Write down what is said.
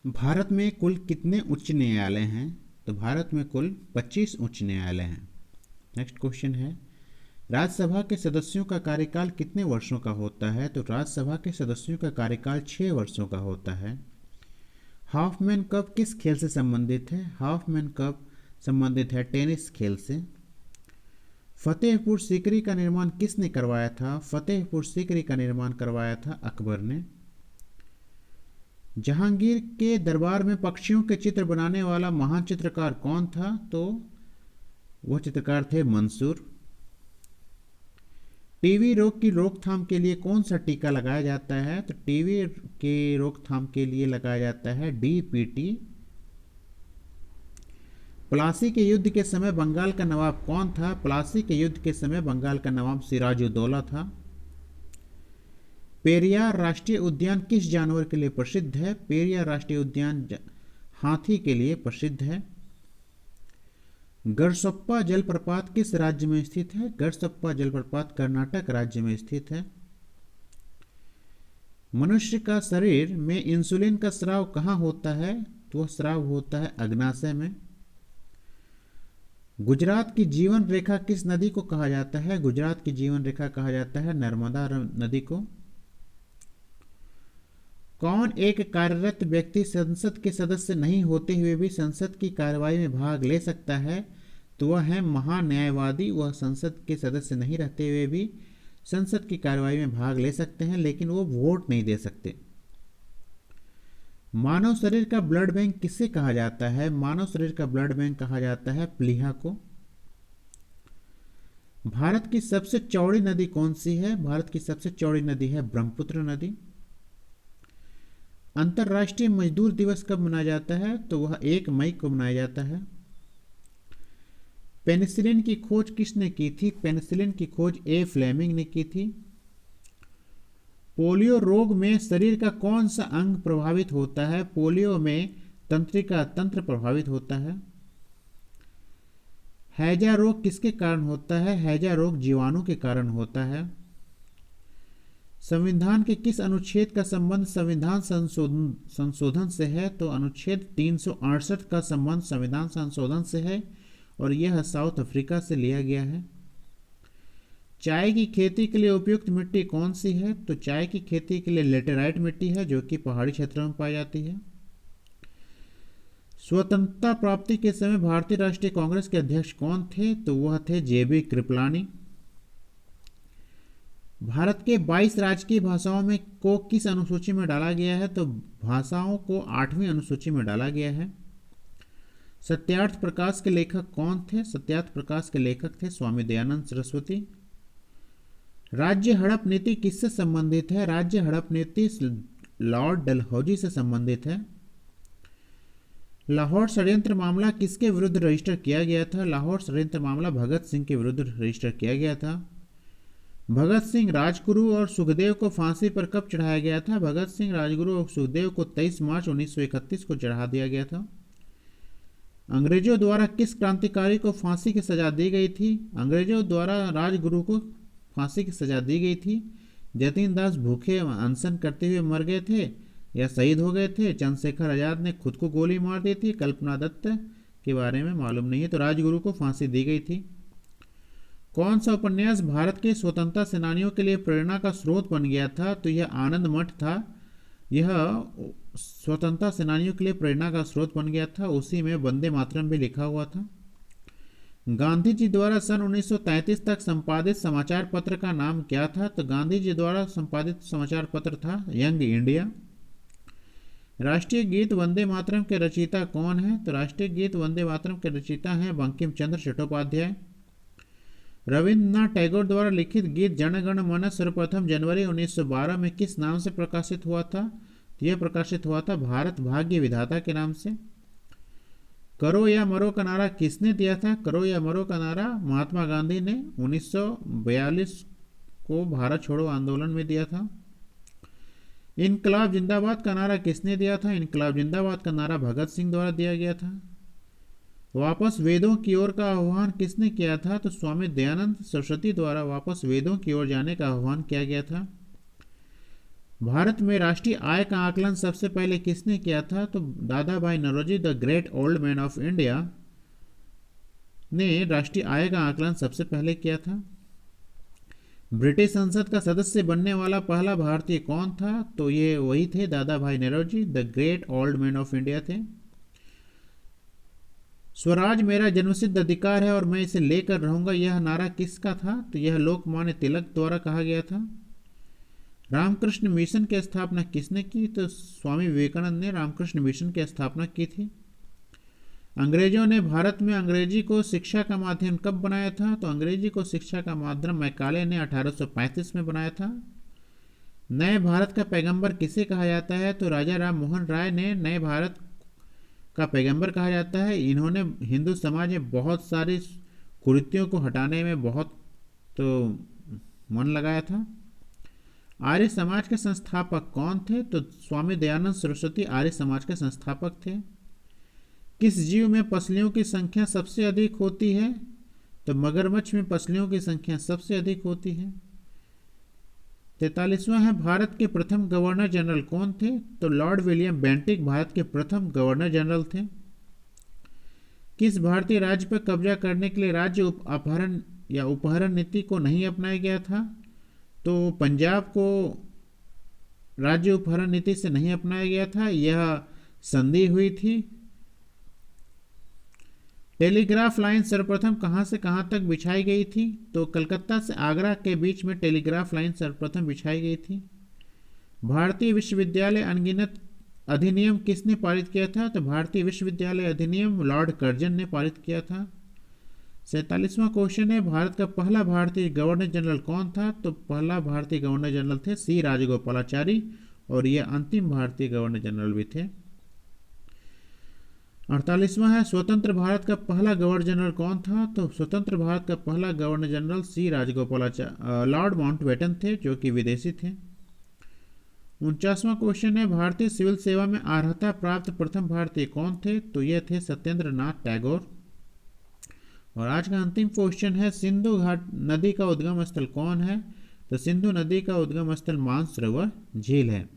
भारत में कुल कितने उच्च न्यायालय हैं? तो भारत में कुल 25 उच्च न्यायालय हैं। नेक्स्ट क्वेश्चन है, राज्यसभा के सदस्यों का कार्यकाल कितने वर्षों का होता है? तो राज्यसभा के सदस्यों का कार्यकाल 6 वर्षों का होता है। हाफमैन कप किस खेल से संबंधित है? हाफमैन कप संबंधित है टेनिस खेल से। फतेहपुर सीकरी का निर्माण किसने करवाया था? फतेहपुर सीकरी का निर्माण करवाया था अकबर ने। जहांगीर के दरबार में पक्षियों के चित्र बनाने वाला महान चित्रकार कौन था? तो वह चित्रकार थे मंसूर। टीबी रोग की रोकथाम के लिए कौन सा टीका लगाया जाता है? तो टीबी के रोकथाम के लिए लगाया जाता है डीपीटी। प्लासी के युद्ध के समय बंगाल का नवाब कौन था? प्लासी के युद्ध के समय बंगाल का नवाब सिराजुद्दौला था। पेरियार राष्ट्रीय उद्यान किस जानवर के लिए प्रसिद्ध है? पेरियार राष्ट्रीय उद्यान हाथी के लिए प्रसिद्ध है। गरसप्पा जलप्रपात किस राज्य में स्थित है? गरसप्पा जलप्रपात कर्नाटक राज्य में स्थित है। मनुष्य का शरीर में इंसुलिन का स्राव कहाँ होता है? तो वह स्राव होता है अग्नाशय में। गुजरात की जीवन रेखा किस नदी को कहा जाता है? गुजरात की जीवन रेखा कहा जाता है नर्मदा नदी को। कौन एक कार्यरत व्यक्ति संसद के सदस्य नहीं होते हुए भी संसद की कार्यवाही में भाग ले सकता है? तो वह है महान्यायवादी। वह संसद के सदस्य नहीं रहते हुए भी संसद की कार्यवाही में भाग ले सकते हैं, लेकिन वो वोट नहीं दे सकते। मानव शरीर का ब्लड बैंक किसे कहा जाता है? मानव शरीर का ब्लड बैंक कहा जाता है प्लीहा को। भारत की सबसे चौड़ी नदी कौन सी है? भारत की सबसे चौड़ी नदी है ब्रह्मपुत्र नदी। अंतर्राष्ट्रीय मजदूर दिवस कब मनाया जाता है? तो वह 1 मई को मनाया जाता है। पेनिसिलिन की खोज किसने की थी? पेनिसिलिन की खोज ए फ्लेमिंग ने की थी। पोलियो रोग में शरीर का कौन सा अंग प्रभावित होता है? पोलियो में तंत्रिका तंत्र प्रभावित होता है। हैजा रोग किसके कारण होता है? हैजा रोग जीवाणु के कारण होता है। संविधान के किस अनुच्छेद का संबंध संविधान संशोधन से है? तो अनुच्छेद 368 का संबंध संविधान संशोधन से है और यह साउथ अफ्रीका से लिया गया है। चाय की खेती के लिए उपयुक्त मिट्टी कौन सी है? तो चाय की खेती के लिए लेटेराइट मिट्टी है जो कि पहाड़ी क्षेत्रों में पाई जाती है। स्वतंत्रता प्राप्ति के समय भारतीय राष्ट्रीय कांग्रेस के अध्यक्ष कौन थे? तो वह थे जेबी कृपलानी। भारत के 22 राजकीय भाषाओं में को किस अनुसूची में डाला गया है? तो भाषाओं को 8वीं अनुसूची में डाला गया है। सत्यार्थ प्रकाश के लेखक कौन थे? सत्यार्थ प्रकाश के लेखक थे स्वामी दयानंद सरस्वती। राज्य हड़प नीति किससे संबंधित है? राज्य हड़प नीति लॉर्ड डलहौजी से संबंधित है। लाहौर षड्यंत्र मामला किसके विरुद्ध रजिस्टर किया गया था? लाहौर षड्यंत्र मामला भगत सिंह के विरुद्ध रजिस्टर किया गया था। भगत सिंह, राजगुरु और सुखदेव को फांसी पर कब चढ़ाया गया था? भगत सिंह, राजगुरु और सुखदेव को 23 मार्च 1931 को चढ़ा दिया गया था। अंग्रेजों द्वारा किस क्रांतिकारी को फांसी की सजा दी गई थी? अंग्रेजों द्वारा राजगुरु को फांसी की सजा दी गई थी। जतीन दास भूखे अनशन करते हुए मर गए थे या शहीद हो गए थे। चंद्रशेखर आजाद ने खुद को गोली मार दी थी। कल्पना दत्त के बारे में मालूम नहीं है। तो राजगुरु को फांसी दी गई थी। कौन सा उपन्यास भारत के स्वतंत्रता सेनानियों के लिए प्रेरणा का स्रोत बन गया था? तो यह आनंद मठ था। यह स्वतंत्रता सेनानियों के लिए प्रेरणा का स्रोत बन गया था। उसी में वंदे मातरम भी लिखा हुआ था। गांधी जी द्वारा सन 1933 तक संपादित समाचार पत्र का नाम क्या था? तो गांधी जी द्वारा संपादित समाचार पत्र था यंग इंडिया। राष्ट्रीय गीत वंदे मातरम के रचयिता कौन है? तो राष्ट्रीय गीत वंदे मातरम के रचयिता हैं बंकिम चंद्र चट्टोपाध्याय। रविन्द्रनाथ टैगोर द्वारा लिखित गीत जन गण मन सर्वप्रथम जनवरी 1912 में किस नाम से प्रकाशित हुआ था? यह प्रकाशित हुआ था भारत भाग्य विधाता के नाम से। करो या मरो का नारा किसने दिया था? करो या मरो का नारा महात्मा गांधी ने 1942 को भारत छोड़ो आंदोलन में दिया था। इनकलाब जिंदाबाद का नारा किसने दिया था? इनकलाब जिंदाबाद का नारा भगत सिंह द्वारा दिया गया था। वापस वेदों की ओर का आह्वान किसने किया था? तो स्वामी दयानंद सरस्वती द्वारा वापस वेदों की ओर जाने का आह्वान किया गया था। भारत में राष्ट्रीय आय का आकलन सबसे पहले किसने किया था? तो Dadabhai Naoroji, the great old man of India, ने राष्ट्रीय आय का आकलन सबसे पहले किया था। ब्रिटिश संसद का सदस्य बनने वाला पहला भारतीय कौन था? तो ये वही थे, Dadabhai Naoroji, the great old man of India थे। स्वराज मेरा जन्मसिद्ध अधिकार है और मैं इसे लेकर रहूंगा, यह नारा किसका था? तो यह लोकमान्य तिलक द्वारा कहा गया था। रामकृष्ण मिशन की स्थापना किसने की? तो स्वामी विवेकानंद ने रामकृष्ण मिशन की स्थापना की थी। अंग्रेजों ने भारत में अंग्रेजी को शिक्षा का माध्यम कब बनाया था? तो अंग्रेजी को शिक्षा का माध्यम मैकाले ने 1835 में बनाया था। नए भारत का पैगंबर किसे कहा जाता है? तो राजा राम मोहन राय ने नए भारत का पैगंबर कहा जाता है। इन्होंने हिंदू समाज में बहुत सारी कुरीतियों को हटाने में बहुत मन लगाया था। आर्य समाज के संस्थापक कौन थे? तो स्वामी दयानंद सरस्वती आर्य समाज के संस्थापक थे। किस जीव में पसलियों की संख्या सबसे अधिक होती है? तो मगरमच्छ में पसलियों की संख्या सबसे अधिक होती है। 43वां है, भारत के प्रथम गवर्नर जनरल कौन थे? तो लॉर्ड विलियम बेंटिक भारत के प्रथम गवर्नर जनरल थे। किस भारतीय राज्य पर कब्जा करने के लिए राज्य अपहरण या उपहरण नीति को नहीं अपनाया गया था? तो पंजाब को राज्य उपहरण नीति से नहीं अपनाया गया था, यह संधि हुई थी। टेलीग्राफ लाइन सर्वप्रथम कहां से कहां तक बिछाई गई थी? तो कलकत्ता से आगरा के बीच में टेलीग्राफ लाइन सर्वप्रथम बिछाई गई थी। भारतीय विश्वविद्यालय अनगिनत अधिनियम किसने पारित किया था? तो भारतीय विश्वविद्यालय अधिनियम लॉर्ड कर्जन ने पारित किया था। 47वां क्वेश्चन है, भारत का पहला भारतीय गवर्नर जनरल कौन था? तो पहला भारतीय गवर्नर जनरल थे सी राजगोपालाचारी, और यह अंतिम भारतीय गवर्नर जनरल भी थे। 48वां है, स्वतंत्र भारत का पहला गवर्नर जनरल कौन था? तो स्वतंत्र भारत का पहला गवर्नर जनरल सी राजगोपालाचारी लॉर्ड माउंटबेटन थे, जो कि विदेशी थे। 49वां क्वेश्चन है, भारतीय सिविल सेवा में अर्हता प्राप्त प्रथम भारतीय कौन थे? तो ये थे सत्येंद्र नाथ टैगोर। और आज का अंतिम क्वेश्चन है, सिंधु घाट नदी का उद्गम स्थल कौन है? तो सिंधु नदी का उद्गम स्थल मानसरोवर झील है।